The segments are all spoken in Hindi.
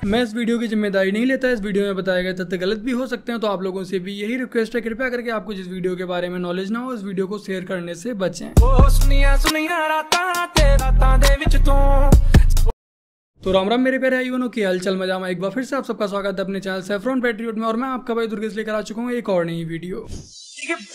मैं इस वीडियो की जिम्मेदारी नहीं लेता। इस वीडियो में बताए गए तथ्य गलत भी हो सकते हैं, तो आप लोगों से भी यही रिक्वेस्ट है, कृपया करके आपको जिस वीडियो के बारे में नॉलेज ना हो, इस वीडियो को शेयर करने से बचें। तो राम राम मेरे प्यारे भाइयों की हालचाल मजामा, एक बार फिर से आप सबका स्वागत है अपने चैनल सैफरॉन पैट्रियट में। और मैं आपका भाई दुर्गेश लेकर आ चुका हूँ एक और नई वीडियो।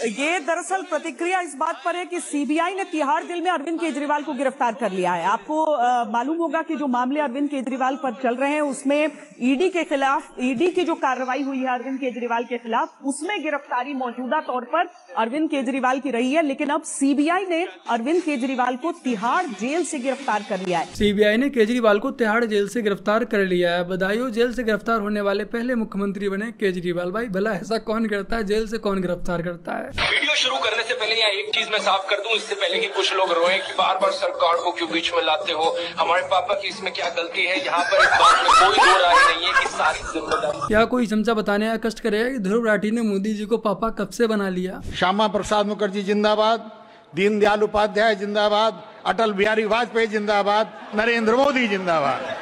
ये दरअसल प्रतिक्रिया इस बात पर है कि सीबीआई ने तिहाड़ जेल में अरविंद केजरीवाल को गिरफ्तार कर लिया है। आपको मालूम होगा कि जो मामले अरविंद केजरीवाल पर चल रहे हैं उसमें ईडी के खिलाफ, ईडी की जो कार्रवाई हुई है अरविंद केजरीवाल के खिलाफ, उसमें गिरफ्तारी मौजूदा तौर पर अरविंद केजरीवाल की रही है। लेकिन अब सीबीआई ने अरविंद केजरीवाल को तिहाड़ जेल से गिरफ्तार कर लिया है। सीबीआई ने केजरीवाल को तिहाड़ जेल से गिरफ्तार कर लिया है। बधाई हो, जेल से गिरफ्तार होने वाले पहले मुख्यमंत्री बने केजरीवाल। भाई भला ऐसा कौन करता है, जेल से कौन गिरफ्तार करता है। वीडियो शुरू करने से पहले यहाँ एक चीज मैं साफ कर दूं, इससे पहले कि कुछ लोग रोएं कि बार बार सरकार को क्यों बीच में लाते हो, हमारे पापा की इसमें क्या गलती है। यहाँ पर इस बात में कोई दो राय नहीं है कि सारी जिम्मेदारी। क्या कोई चमचा बताने का कष्ट करेगा कि ध्रुव राठी ने मोदी जी को पापा कब से बना लिया। श्यामा प्रसाद मुखर्जी जिंदाबाद, दीनदयाल उपाध्याय जिंदाबाद, अटल बिहारी वाजपेयी जिंदाबाद, नरेंद्र मोदी जिंदाबाद।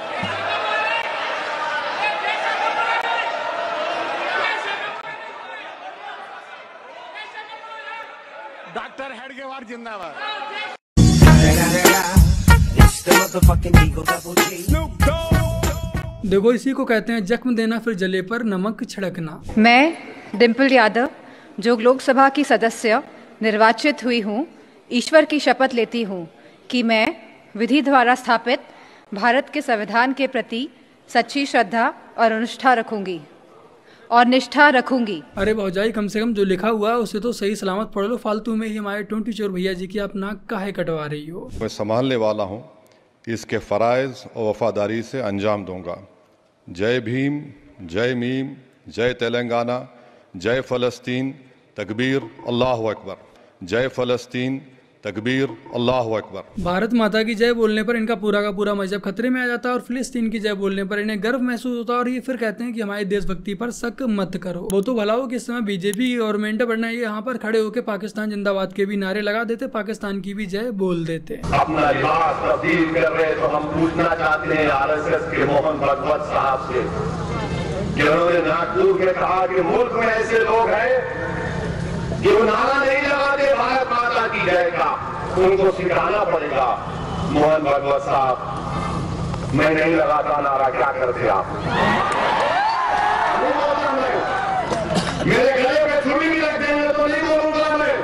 डॉक्टर हेडगेवार जिंदाबाद। देखो, इसी को कहते हैं जख्म देना फिर जले पर नमक छिड़कना। मैं डिम्पल यादव, जो लोकसभा की सदस्य निर्वाचित हुई हूँ, ईश्वर की शपथ लेती हूँ कि मैं विधि द्वारा स्थापित भारत के संविधान के प्रति सच्ची श्रद्धा और अनुष्ठा रखूंगी और निष्ठा रखूंगी। अरे भौजाई, कम से कम जो लिखा हुआ है उसे तो सही सलामत पढ़ लो। फालतू में ही हमारे 20 चोर भैया जी की आप नाक काहे कटवा रही हो। मैं संभालने वाला हूँ, इसके फराइज और वफादारी से अंजाम दूंगा। जय भीम, जय मीम, जय तेलंगाना, जय फलस्तीन, तकबीर अल्लाह अकबर। जय फलस्तीन, तकबीर अल्लाह अकबर। भारत माता की जय बोलने पर इनका पूरा का पूरा मजहब खतरे में आ जाता है और फिलिस्तीन की जय बोलने पर इन्हें गर्व महसूस होता है। और ये फिर कहते हैं कि हमारी देशभक्ति पर शक मत करो। वो तो भला हो कि इस समय बीजेपी की गवर्नमेंट है, वरना ये यहाँ पर खड़े होकर पाकिस्तान जिंदाबाद के भी नारे लगा देते, पाकिस्तान की भी जय बोल देते। अपना लिबास तब्दील कर रहे तो हम पूछना चाहते हैं आरएसएस के मोहन भागवत साहब से कि उन्होंने नागपुर में कहा कि मुल्क में ऐसे लोग हैं जो नारा नहीं लगाते भारत माता की जय का, उनको सिखाना पड़ेगा। मोहन भागवत साहब, मैं नहीं लगाता नारा, क्या करते आप? मेरे गले में छुरी भी रख देंगे तो नहीं बोलूंगा मैं,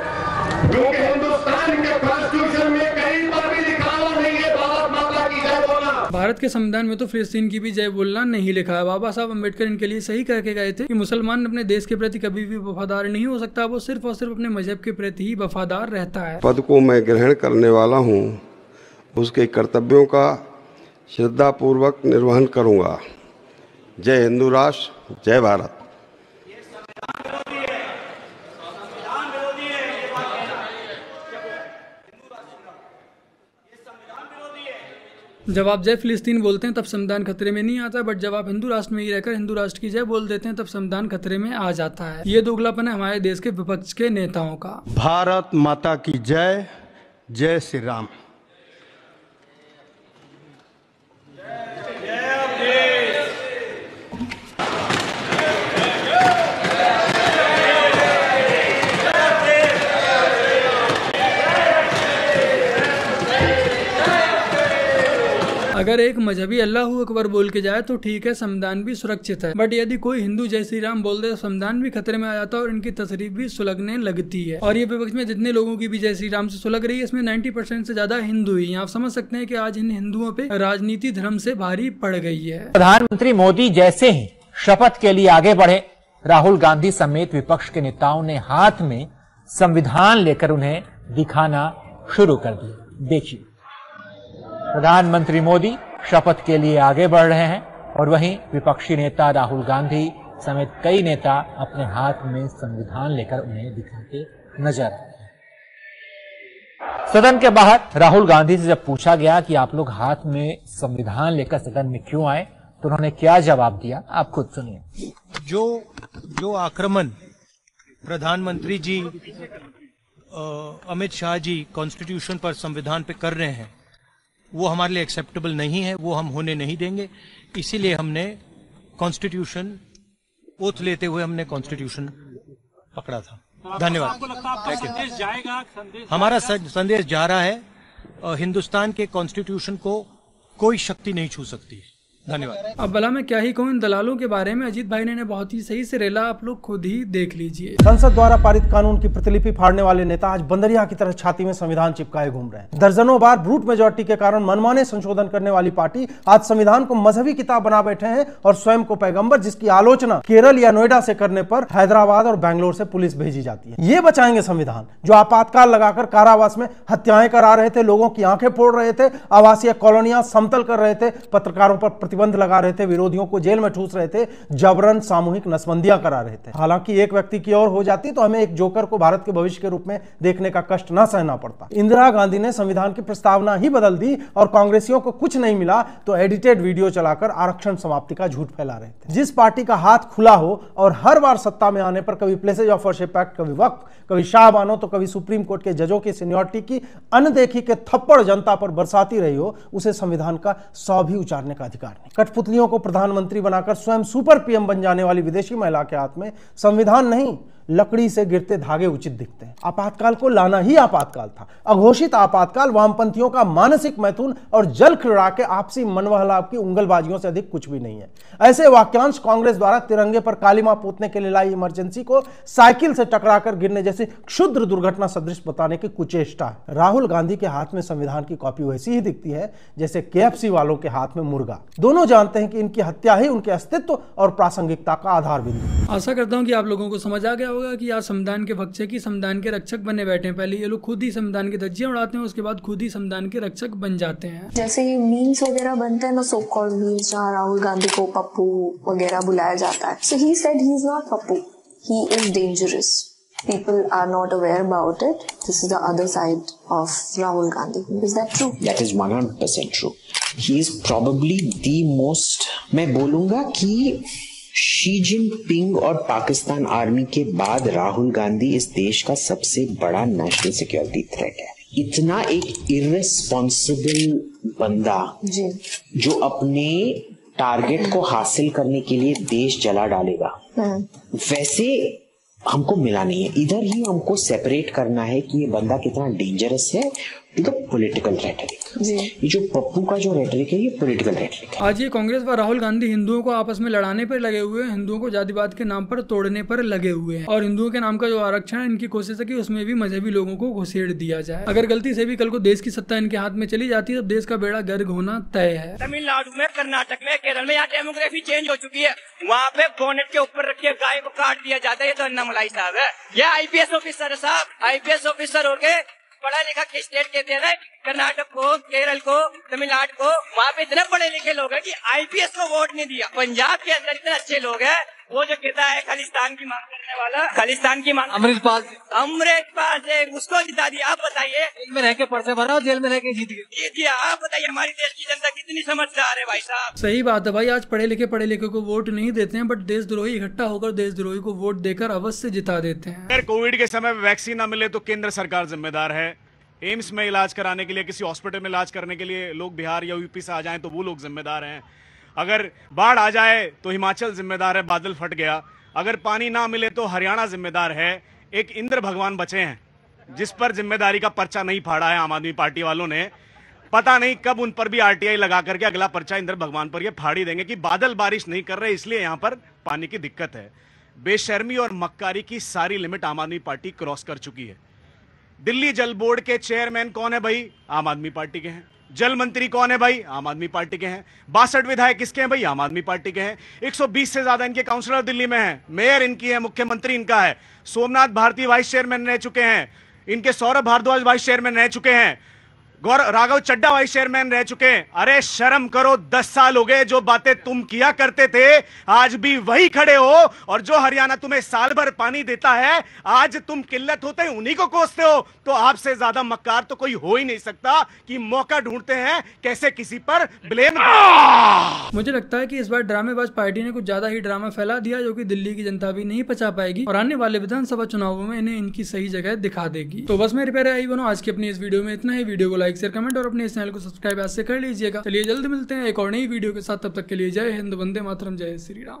क्योंकि हिंदुस्तान के कॉन्स्टिट्यूशन में कहीं पर भी लिखा हुआ नहीं है भारत माता की जय बोलना। भारत के संविधान में तो फिलिस्तीन की भी जय बोलना नहीं लिखा है। बाबा साहब अम्बेडकर इनके लिए सही करके गए थे कि मुसलमान अपने देश के प्रति कभी भी वफादार नहीं हो सकता, वो सिर्फ और सिर्फ अपने मजहब के प्रति ही वफादार रहता है। पद को मैं ग्रहण करने वाला हूँ, उसके कर्तव्यों का श्रद्धापूर्वक निर्वहन करूँगा। जय हिंदू राष्ट्र, जय भारत। जब आप जय फिलिस्तीन बोलते हैं तब संविधान खतरे में नहीं आता, बट जब आप हिंदू राष्ट्र में ही रहकर हिंदू राष्ट्र की जय बोल देते हैं तब संविधान खतरे में आ जाता है। ये दोगलापन है हमारे देश के विपक्ष के नेताओं का। भारत माता की जय, जय श्री राम। अगर एक मजहबी अल्लाह अकबर बोल के जाए तो ठीक है, संविधान भी सुरक्षित है, बट यदि कोई हिंदू जय श्री राम बोल दे तो संविधान भी खतरे में आ जाता है और इनकी तशरीफ भी सुलगने लगती है। और ये विपक्ष में जितने लोगों की भी जय श्री राम से सुलग रही है, इसमें 90% से ज्यादा हिंदू ही। आप समझ सकते हैं कि आज इन हिंदुओं पे राजनीति धर्म से भारी पड़ गई है। प्रधानमंत्री मोदी जैसे ही शपथ के लिए आगे बढ़े, राहुल गांधी समेत विपक्ष के नेताओं ने हाथ में संविधान लेकर उन्हें दिखाना शुरू कर दिया। देखिए, प्रधानमंत्री मोदी शपथ के लिए आगे बढ़ रहे हैं और वहीं विपक्षी नेता राहुल गांधी समेत कई नेता अपने हाथ में संविधान लेकर उन्हें दिखाते नजर आ रहे हैं। सदन के बाहर राहुल गांधी से जब पूछा गया कि आप लोग हाथ में संविधान लेकर सदन में क्यों आए, तो उन्होंने क्या जवाब दिया, आप खुद सुनिए। जो आक्रमण प्रधानमंत्री जी अमित शाह जी कॉन्स्टिट्यूशन पर, संविधान पे कर रहे हैं, वो हमारे लिए एक्सेप्टेबल नहीं है, वो हम होने नहीं देंगे। इसीलिए हमने कॉन्स्टिट्यूशन ओथ लेते हुए हमने कॉन्स्टिट्यूशन पकड़ा था। धन्यवाद। हमारा संदेश जा रहा है, हिंदुस्तान के कॉन्स्टिट्यूशन को कोई शक्ति नहीं छू सकती। धन्यवाद। अब भला मैं क्या ही कहूँ इन दलालों के बारे में। अजीत भाई ने बहुत ही सही से रेला, आप लोग खुद ही देख लीजिए। संसद द्वारा पारित कानून की प्रतिलिपि फाड़ने वाले नेता आज बंदरिया की तरह छाती में संविधान चिपकाए घूम रहे हैं। दर्जनों बार ब्रूट मेजॉरिटी के कारण मनमाने संशोधन करने वाली पार्टी आज संविधान को मजहबी किताब बना बैठे हैं और स्वयं को पैगंबर, जिसकी आलोचना केरल या नोएडा से करने पर हैदराबाद और बैंगलोर से पुलिस भेजी जाती है। ये बचाएंगे संविधान जो आपातकाल लगाकर कारावास में हत्याएं करा रहे थे, लोगों की आंखें फोड़ रहे थे, आवासीय कॉलोनियां समतल कर रहे थे, पत्रकारों पर प्रतिबंध लगा रहे थे, विरोधियों को जेल में ठूस रहे थे, जबरन सामूहिक नसबंदियां करा रहे थे। हालांकि एक व्यक्ति की ओर हो जाती तो हमें एक जोकर को भारत के भविष्य के रूप में देखने का कष्ट न सहना पड़ता। इंदिरा गांधी ने संविधान की प्रस्तावना ही बदल दी और कांग्रेसियों को कुछ नहीं मिला तो एडिटेड वीडियो चलाकर आरक्षण समाप्ति का झूठ फैला रहे थे। जिस पार्टी का हाथ खुला हो और हर बार सत्ता में आने पर कभी प्लेसेज ऑफ वर्शिप एक्ट, कभी वक्फ, कभी शाहबानो तो कभी सुप्रीम कोर्ट के जजों की सीनियरिटी की अनदेखी के थप्पड़ जनता पर बरसाती रही हो, उसे संविधान का 100 भी उचारने का अधिकार नहीं। कठपुतलियों को प्रधानमंत्री बनाकर स्वयं सुपर पीएम बन जाने वाली विदेशी महिला के हाथ में संविधान नहीं, लकड़ी से गिरते धागे उचित दिखते हैं। आपातकाल को लाना ही आपातकाल था। अघोषित आपातकाल वामपंथियों का मानसिक मैथुन और जल खिलड़ा के आपसी मनवहलाव की उंगलबाजियों से अधिक कुछ भी नहीं है। ऐसे वाक्यांश कांग्रेस द्वारा तिरंगे पर कालीमा पोतने के लिए लाई इमरजेंसी को साइकिल से टकराकर गिरने जैसी क्षुद्र दुर्घटना सदृश बताने की कुचेष्टा है। राहुल गांधी के हाथ में संविधान की कॉपी वैसी ही दिखती है जैसे KFC वालों के हाथ में मुर्गा। दोनों जानते हैं कि इनकी हत्या ही उनके अस्तित्व और प्रासंगिकता का आधार बिंदु। आशा करता हूँ कि आप लोगों को समझ आ गया होगा कि आज संविधान के भक्षक ही संविधान के रक्षक बने बैठे हैं। पहले ये लोग खुद ही संविधान की धज्जियां उड़ाते हैं, उसके बाद खुद ही संविधान के रक्षक बन जाते हैं। जैसे ये मीम्स वगैरह बनते हैं ना, सो कॉल्ड मीम्स, जहाँ राहुल गांधी को पप्पू वगैरह बुलाया जाता है। So he said he is not Pappu, he is dangerous. People are not aware about it. This is the other side of Rahul Gandhi. Is that true? That is 100% true. He is probably the most, मैं बोलूँगा कि शी जिनपिंग और पाकिस्तान आर्मी के बाद राहुल गांधी इस देश का सबसे बड़ा नेशनल सिक्योरिटी थ्रेट है। इतना एक इर्रेस्पॉन्सिबल बंदा जी, जो अपने टारगेट को हासिल करने के लिए देश जला डालेगा, वैसे हमको मिला नहीं है। इधर ही हमको सेपरेट करना है कि ये बंदा कितना डेंजरस है टू द पॉलिटिकल रेटरिक। ये जो पप्पू का जो रेटरिक है, ये पॉलिटिकल रेटरिक है। आज ये कांग्रेस व राहुल गांधी हिंदुओं को आपस में लड़ाने पर लगे हुए हैं, हिंदुओं को जातिवाद के नाम पर तोड़ने पर लगे हुए हैं और हिंदुओं के नाम का जो आरक्षण है, इनकी कोशिश है कि उसमें भी मजहबी लोगों को घुसेड़ दिया जाए। अगर गलती से भी कल को देश की सत्ता इनके हाथ में चली जाती है तो देश का बेड़ा गर्क होना तय है। तमिलनाडु में, कर्नाटक में, केरल में यहाँ डेमोग्राफी चेंज हो चुकी है। वहाँ पे बोनेट के ऊपर रखिए गाय को काट दिया जाता है। ये तो अन्नामलाई साहब है, ये IPS ऑफिसर है साहब, IPS ऑफिसर हो गए, पढ़ा लिखा स्टेट कहते हैं। कर्नाटक को, केरल को, तमिलनाडु को, वहाँ पे इतने पढ़े लिखे लोग हैं कि IPS को वोट नहीं दिया। पंजाब के अंदर इतने अच्छे लोग हैं, वो जो कहता है खालिस्तान की मांग करने वाला, खालिस्तान की मांग, अमृतपाल से उसको जिता दिया। आप बताइए, जेल में रह के पर्चे भरा और जेल में रह के जीत गया। आप बताइए हमारी देश की जनता कितनी समझदार है भाई साहब। सही बात है भाई, आज पढ़े लिखे को वोट नहीं देते हैं, बट देशद्रोही इकट्ठा होकर देशद्रोही को वोट देकर अवश्य जिता देते हैं। अगर कोविड के समय वैक्सीन न मिले तो केंद्र सरकार जिम्मेदार है। एम्स में इलाज कराने के लिए, किसी हॉस्पिटल में इलाज करने के लिए लोग बिहार या यूपी से आ जाएं तो वो लोग जिम्मेदार हैं। अगर बाढ़ आ जाए तो हिमाचल जिम्मेदार है, बादल फट गया। अगर पानी ना मिले तो हरियाणा जिम्मेदार है। एक इंद्र भगवान बचे हैं जिस पर जिम्मेदारी का पर्चा नहीं फाड़ा है आम आदमी पार्टी वालों ने। पता नहीं कब उन पर भी RTI लगा करके अगला पर्चा इंद्र भगवान पर ये फाड़ी देंगे कि बादल बारिश नहीं कर रहे, इसलिए यहाँ पर पानी की दिक्कत है। बेशर्मी और मक्कारी की सारी लिमिट आम आदमी पार्टी क्रॉस कर चुकी है। दिल्ली जल बोर्ड के चेयरमैन कौन है भाई? आम आदमी पार्टी के हैं। जल मंत्री कौन है भाई? आम आदमी पार्टी के हैं। 62 विधायक किसके हैं भाई? आम आदमी पार्टी के हैं। 120 से ज्यादा इनके काउंसलर दिल्ली में हैं। मेयर इनकी है, मुख्यमंत्री इनका है। सोमनाथ भारती वाइस चेयरमैन रह चुके हैं, इनके सौरभ भारद्वाज वाइस चेयरमैन रह चुके हैं, राघव चड्डा वाइस चेयरमैन रह चुके हैं। अरे शर्म करो, 10 साल हो गए, जो बातें तुम किया करते थे आज भी वही खड़े हो। और जो हरियाणा तुम्हें साल भर पानी देता है, आज तुम किल्लत होते ही उन्हीं को कोसते हो। तो आपसे ज्यादा मक्कार तो कोई हो ही नहीं सकता कि मौका ढूंढते हैं कैसे किसी पर ब्लेम। मुझे लगता है कि इस बार ड्रामेबाज पार्टी ने कुछ ज्यादा ही ड्रामा फैला दिया, जो कि दिल्ली की जनता भी नहीं पचा पाएगी और आने वाले विधानसभा चुनावों में इन्हें इनकी सही जगह दिखा देगी। तो बस मेरे प्यारे आई बनो, आज की अपनी इस वीडियो में इतना ही। वीडियो को लाइक, शेयर, कमेंट और अपने इस चैनल को सब्सक्राइब आज से कर लीजिएगा। चलिए जल्द मिलते हैं एक और नई वीडियो के साथ, तब तक के लिए जय हिंद, वंदे मातरम, जय श्री राम।